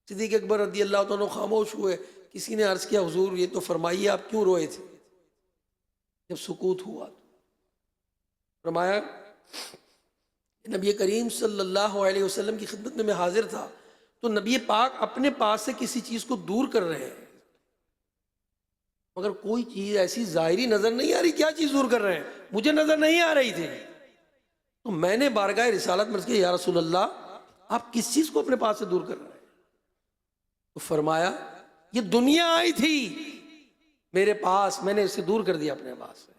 صدیق اکبر رضی اللہ تعالیٰ خاموش ہوئے۔ کسی نے عرض کیا حضور یہ تو فرمائیے آپ کیوں روئے تھے؟ جب سکوت ہوا تو فرمایا نبی کریم صلی اللہ علیہ وسلم کی خدمت میں حاضر تھا تو نبی پاک اپنے پاس سے کسی چیز کو دور کر رہے ہیں، مگر کوئی چیز ایسی ظاہری نظر نہیں آ رہی۔ کیا چیز دور کر رہے ہیں؟ مجھے نظر نہیں آ رہی تھی۔ تو میں نے بارگاہ رسالت میں کہا یا رسول اللہ آپ کس چیز کو اپنے پاس سے دور کر رہے ہیں؟ تو فرمایا یہ دنیا آئی تھی میرے پاس، میں نے اسے دور کر دیا اپنے پاس سے،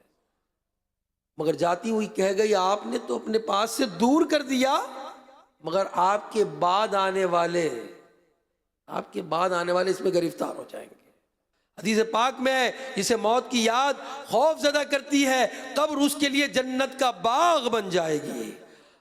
مگر جاتی ہوئی کہہ گئی آپ نے تو اپنے پاس سے دور کر دیا، مگر آپ کے بعد آنے والے اس میں گرفتار ہو جائیں گے۔ حدیث پاک میں ہے جسے موت کی یاد خوف زدہ کرتی ہے قبر اس کے لیے جنت کا باغ بن جائے گی۔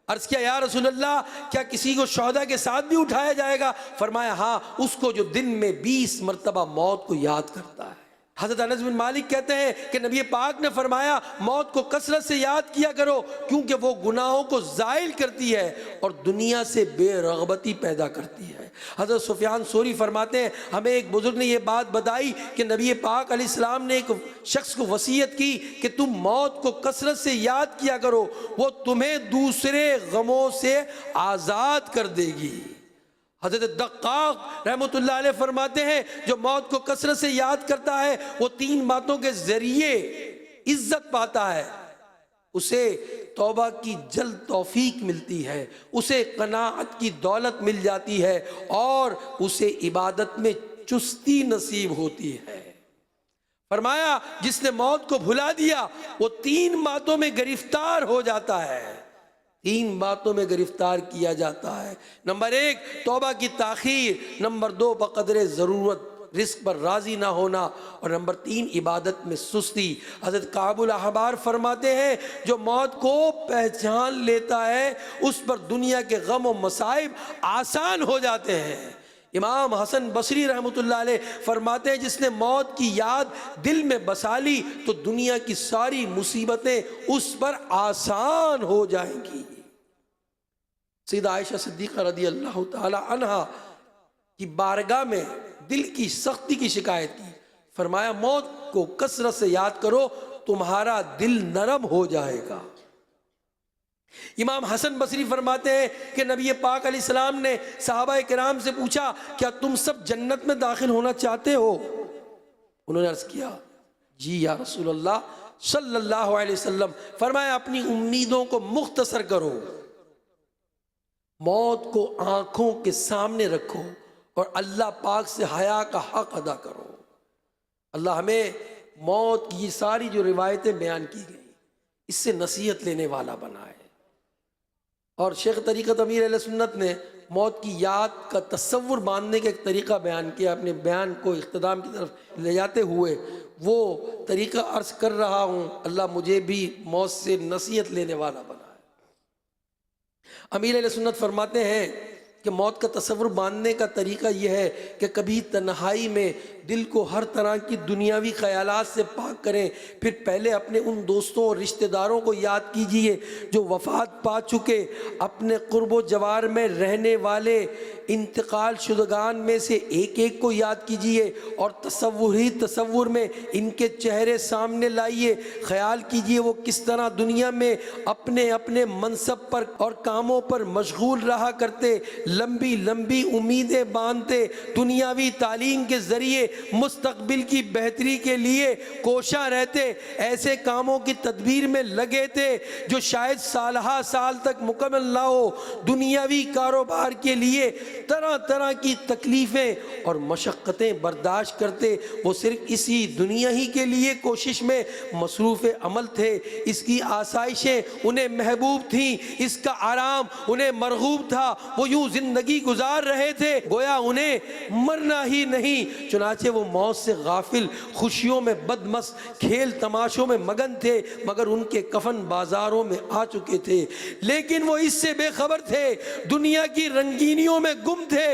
عرض کیا یا رسول اللہ کیا کسی کو شہداء کے ساتھ بھی اٹھایا جائے گا؟ فرمایا ہاں، اس کو جو دن میں 20 مرتبہ موت کو یاد کرتا ہے۔ حضرت انس بن مالک کہتے ہیں کہ نبی پاک نے فرمایا موت کو کثرت سے یاد کیا کرو کیونکہ وہ گناہوں کو زائل کرتی ہے اور دنیا سے بے رغبتی پیدا کرتی ہے۔ حضرت سفیان ثوری فرماتے ہیں ہمیں ایک بزرگ نے یہ بات بتائی کہ نبی پاک علیہ السلام نے ایک شخص کو وصیت کی کہ تم موت کو کثرت سے یاد کیا کرو، وہ تمہیں دوسرے غموں سے آزاد کر دے گی۔ حضرت دقاق رحمۃ اللہ علیہ فرماتے ہیں جو موت کو کثرت سے یاد کرتا ہے وہ 3 باتوں کے ذریعے عزت پاتا ہے، اسے توبہ کی جلد توفیق ملتی ہے، اسے قناعت کی دولت مل جاتی ہے اور اسے عبادت میں چستی نصیب ہوتی ہے۔ فرمایا جس نے موت کو بھلا دیا وہ 3 باتوں میں گرفتار ہو جاتا ہے، 3 باتوں میں گرفتار کیا جاتا ہے۔ نمبر 1 توبہ کی تاخیر، نمبر 2 بقدر ضرورت رزق پر راضی نہ ہونا، اور نمبر 3 عبادت میں سستی۔ حضرت کعب الاحبار فرماتے ہیں جو موت کو پہچان لیتا ہے اس پر دنیا کے غم و مصائب آسان ہو جاتے ہیں۔ امام حسن بصری رحمۃ اللہ علیہ فرماتے ہیں جس نے موت کی یاد دل میں بسا لی تو دنیا کی ساری مصیبتیں اس پر آسان ہو جائیں گی۔ سیدہ عائشہ صدیقہ رضی اللہ تعالی عنہا کی بارگاہ میں دل کی سختی کی شکایت کی، فرمایا موت کو کثرت سے یاد کرو تمہارا دل نرم ہو جائے گا۔ امام حسن بصری فرماتے ہیں کہ نبی پاک علیہ السلام نے صحابہ کرام سے پوچھا کیا تم سب جنت میں داخل ہونا چاہتے ہو؟ انہوں نے عرض کیا جی یا رسول اللہ صلی اللہ علیہ وسلم۔ فرمایا اپنی امیدوں کو مختصر کرو، موت کو آنکھوں کے سامنے رکھو اور اللہ پاک سے حیا کا حق ادا کرو۔ اللہ ہمیں موت کی یہ ساری جو روایتیں بیان کی گئی اس سے نصیحت لینے والا بنائے۔ اور شیخ طریقت امیر اہل سنت نے موت کی یاد کا تصور باندھنے کا ایک طریقہ بیان کیا، اپنے بیان کو اختتام کی طرف لے جاتے ہوئے وہ طریقہ عرض کر رہا ہوں، اللہ مجھے بھی موت سے نصیحت لینے والا بنائے۔ امیر اہل سنت فرماتے ہیں کہ موت کا تصور باندھنے کا طریقہ یہ ہے کہ کبھی تنہائی میں دل کو ہر طرح کی دنیاوی خیالات سے پاک کریں، پھر پہلے اپنے ان دوستوں اور رشتہ داروں کو یاد کیجئے جو وفات پا چکے، اپنے قرب و جوار میں رہنے والے انتقال شدگان میں سے ایک ایک کو یاد کیجئے اور تصور میں ان کے چہرے سامنے لائیے، خیال کیجئے وہ کس طرح دنیا میں اپنے اپنے منصب پر اور کاموں پر مشغول رہا کرتے، لمبی لمبی امیدیں باندھتے، دنیاوی تعلیم کے ذریعے مستقبل کی بہتری کے لیے کوشاں رہتے، ایسے کاموں کی تدبیر میں لگے تھے جو شاید سالہ سال تک مکمل نہ ہو، دنیاوی کاروبار کے لیے طرح طرح کی تکلیفیں اور مشقتیں برداشت کرتے، وہ صرف اسی دنیا ہی کے لیے کوشش میں مصروف عمل تھے، اس کی آسائشیں انہیں محبوب تھیں، اس کا آرام انہیں مرغوب تھا، وہ یوں زندگی گزار رہے تھے گویا انہیں مرنا ہی نہیں، چنانچہ وہ موت سے غافل، خوشیوں میں بدمست، کھیل تماشوں میں مگن تھے، مگر ان کے کفن بازاروں میں آ چکے تھے، لیکن وہ اس سے بے خبر تھے، دنیا کی رنگینیوں میں گم تھے۔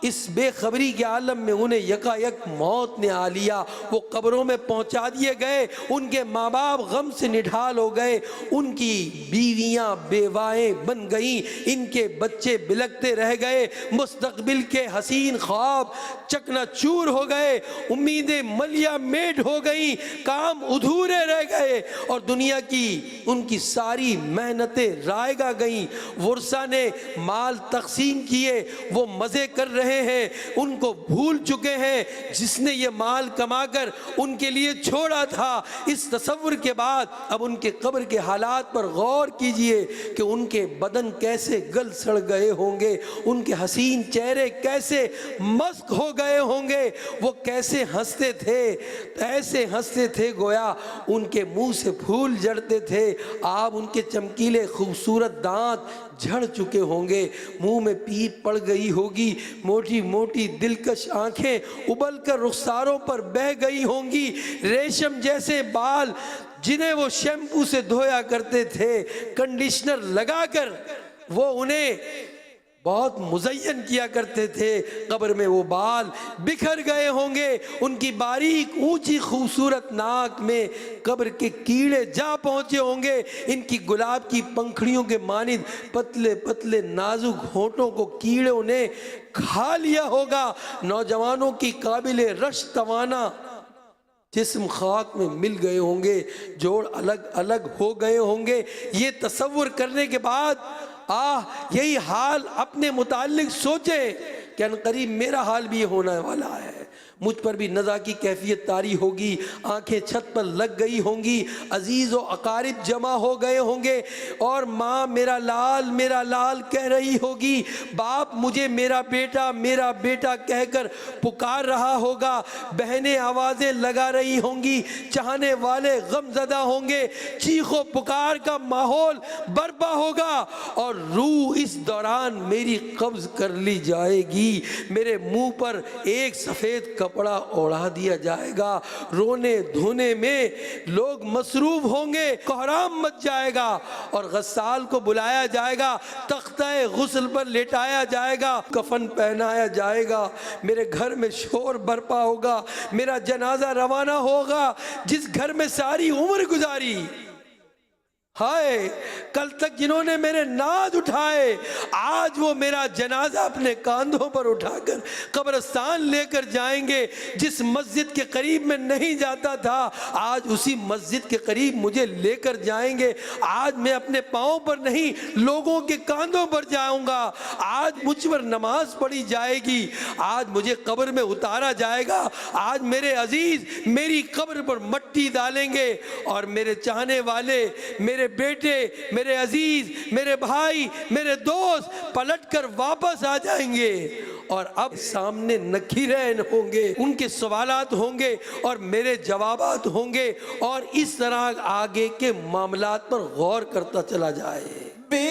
اس بے خبری کے عالم میں انہیں یکا یک موت نے آ لیا، وہ قبروں میں پہنچا دیے گئے، ان کے ماں باپ غم سے نڈھال ہو گئے، ان کی بیویاں بیوائیں بن گئیں، ان کے بچے بلکتے رہ گئے، مستقبل کے حسین خواب چکنا چور ہو گئے، امیدیں ملیا میٹ ہو گئیں، کام ادھورے رہ گئے اور دنیا کی ان کی ساری محنتیں رائگاں گئیں، ورثہ نے مال تقسیم کیے، وہ مزے کر رہے ہیں، ان کو بھول چکے ہیں جس نے یہ مال کما کر ان کے لیے چھوڑا تھا۔ اس تصور کے بعد اب ان کے قبر کے حالات پر غور کیجئے کہ ان کے بدن کیسے گل سڑ گئے ہوں گے، ان کے حسین چہرے کیسے مسخ ہو گئے ہوں گے، وہ کیسے ہنستے تھے، ایسے ہنستے تھے گویا ان کے منہ سے پھول جھڑتے تھے، آپ ان کے چمکیلے خوبصورت دانت جھڑ چکے ہوں گے، منہ میں پیپ پڑ گئی ہوگی، موٹی موٹی دلکش آنکھیں ابل کر رخساروں پر بہہ گئی ہوں گی، ریشم جیسے بال جنہیں وہ شیمپو سے دھویا کرتے تھے، کنڈیشنر لگا کر وہ انہیں بہت مزین کیا کرتے تھے، قبر میں وہ بال بکھر گئے ہوں گے، ان کی باریک اونچی خوبصورت ناک میں قبر کے کیڑے جا پہنچے ہوں گے، ان کی گلاب کی پنکھڑیوں کے مانند پتلے پتلے نازک ہونٹوں کو کیڑوں نے کھا لیا ہوگا، نوجوانوں کی قابل رشک توانا جسم خاک میں مل گئے ہوں گے، جوڑ الگ الگ ہو گئے ہوں گے۔ یہ تصور کرنے کے بعد یہی حال اپنے متعلق سوچیں کہ ان قریب میرا حال بھی ہونے والا ہے، مجھ پر بھی نزا کی کیفیت طاری ہوگی، آنکھیں چھت پر لگ گئی ہوں گی، عزیز و اقارب جمع ہو گئے ہوں گے، اور ماں میرا لال کہہ رہی ہوگی، باپ مجھے میرا بیٹا کہہ کر پکار رہا ہوگا، بہنیں آوازیں لگا رہی ہوں گی، چاہنے والے غم زدہ ہوں گے، چیخ و پکار کا ماحول برپا ہوگا، اور روح اس دوران میری قبض کر لی جائے گی، میرے منہ پر ایک سفید کپڑا اوڑھا دیا جائے گا، رونے دھونے میں لوگ مصروف ہوں گے، کوہرام مچ جائے گا، اور غسال کو بلایا جائے گا، تختہ غسل پر لٹایا جائے گا، کفن پہنایا جائے گا، میرے گھر میں شور برپا ہوگا، میرا جنازہ روانہ ہوگا، جس گھر میں ساری عمر گزاری، ہائے کل تک جنہوں نے میرے ناز اٹھائے، آج وہ میرا جنازہ اپنے کاندھوں پر اٹھا کر قبرستان لے کر جائیں گے، جس مسجد کے قریب میں نہیں جاتا تھا آج اسی مسجد کے قریب مجھے لے کر جائیں گے، آج میں اپنے پاؤں پر نہیں لوگوں کے کاندھوں پر جاؤں گا، آج مجھ پر نماز پڑھی جائے گی، آج مجھے قبر میں اتارا جائے گا، آج میرے عزیز میری قبر پر مٹی ڈالیں گے، اور میرے چاہنے والے، میرے بیٹے، میرے عزیز، میرے بھائی، میرے دوست پلٹ کر واپس آ جائیں گے، اور اب سامنے نکیرین ہوں گے، ان کے سوالات ہوں گے اور میرے جوابات ہوں گے، اور اس طرح آگے کے معاملات پر غور کرتا چلا جائے۔ بے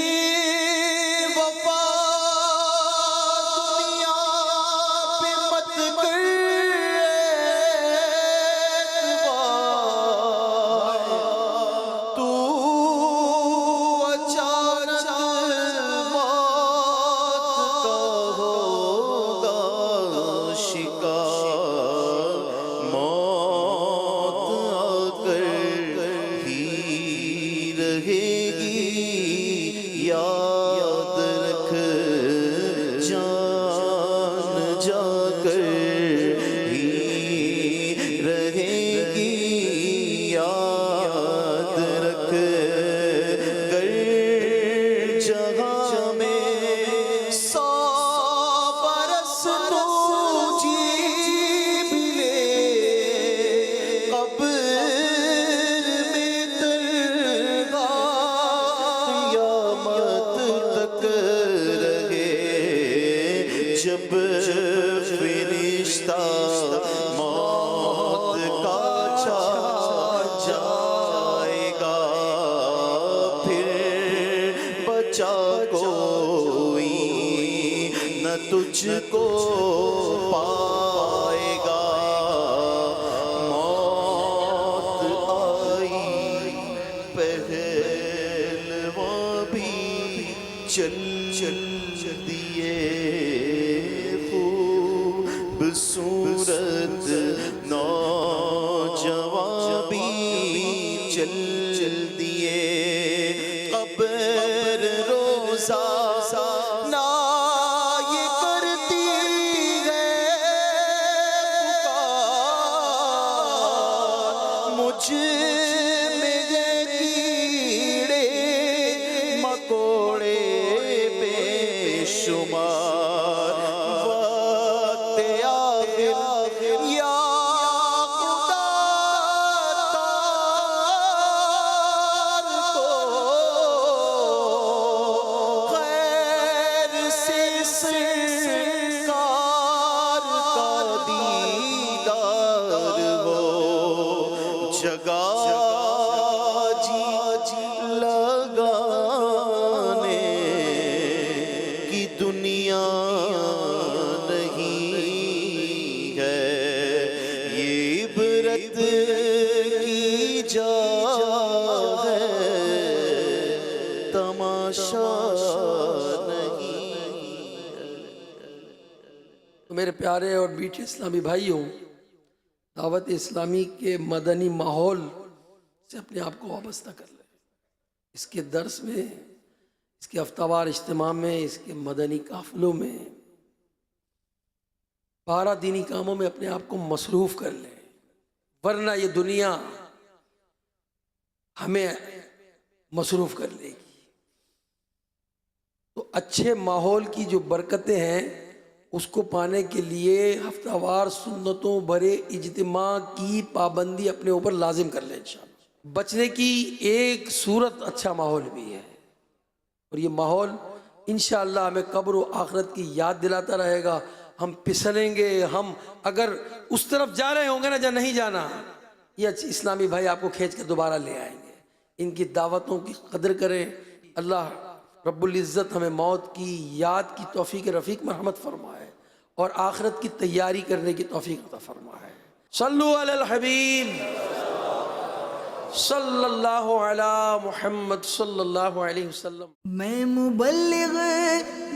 وفا دنیا پہ مت کر تو اچانک موت کا ہوگا شکار، موت آ کر ہی رہے گی، یاد رکھ جان جا کر ہی رہے گی، یاد رکھ گر جہاں میں 100 برس تو جی بھی لے، قبر میں تنہا قیامت تک رہے، جب فرشتہ موت کا چھا جائے گا، پھر بچا کوئی نہ تجھ کو پائے گا، موت آئی پہلواں بھی چل دیے، خوبصورت نوجوان بھی چل دیے، قبر روزہ نہ یہ کرتی ہے پکار، مجھ میں کیڑے مکوڑے بے شمار، وقت آخر یا خدا تار کو خیر سے سرکار کا دیدار ہو، جگہ جی لگانے کی دنیا نہیں ہے، یہ عبرت کی جا ہے، تماشا نہیں۔ تو میرے پیارے اور میٹھے اسلامی بھائیوں، دعوت اسلامی کے مدنی ماحول سے اپنے آپ کو وابستہ کر لیں، اس کے درس میں، اس کے ہفتہ وار اجتماع میں، اس کے مدنی قافلوں میں، 12 دینی کاموں میں اپنے آپ کو مصروف کر لیں، ورنہ یہ دنیا ہمیں مصروف کر لے گی۔ تو اچھے ماحول کی جو برکتیں ہیں اس کو پانے کے لیے ہفتہ وار سنتوں بھرے اجتماع کی پابندی اپنے اوپر لازم کر لیں انشاءاللہ۔ بچنے کی ایک صورت اچھا ماحول بھی ہے، اور یہ ماحول انشاءاللہ ہمیں قبر و آخرت کی یاد دلاتا رہے گا۔ ہم پھسلیں گے، ہم اگر اس طرف جا رہے ہوں گے نا جہاں نہیں جانا، یہ اسلامی بھائی آپ کو کھینچ کر دوبارہ لے آئیں گے۔ ان کی دعوتوں کی قدر کریں۔ اللہ رب العزت ہمیں موت کی یاد کی توفیق رفیق مرحمت فرمائے اور آخرت کی تیاری کرنے کی توفیق عطا فرمائے۔ صلو علی الحبیب صلی اللہ علی محمد صلی اللہ علیہ وسلم۔ میں مبلغ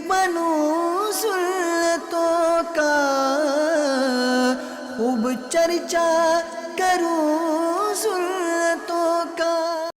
بنوں سنتوں کا، خوب چرچا کروں سنتوں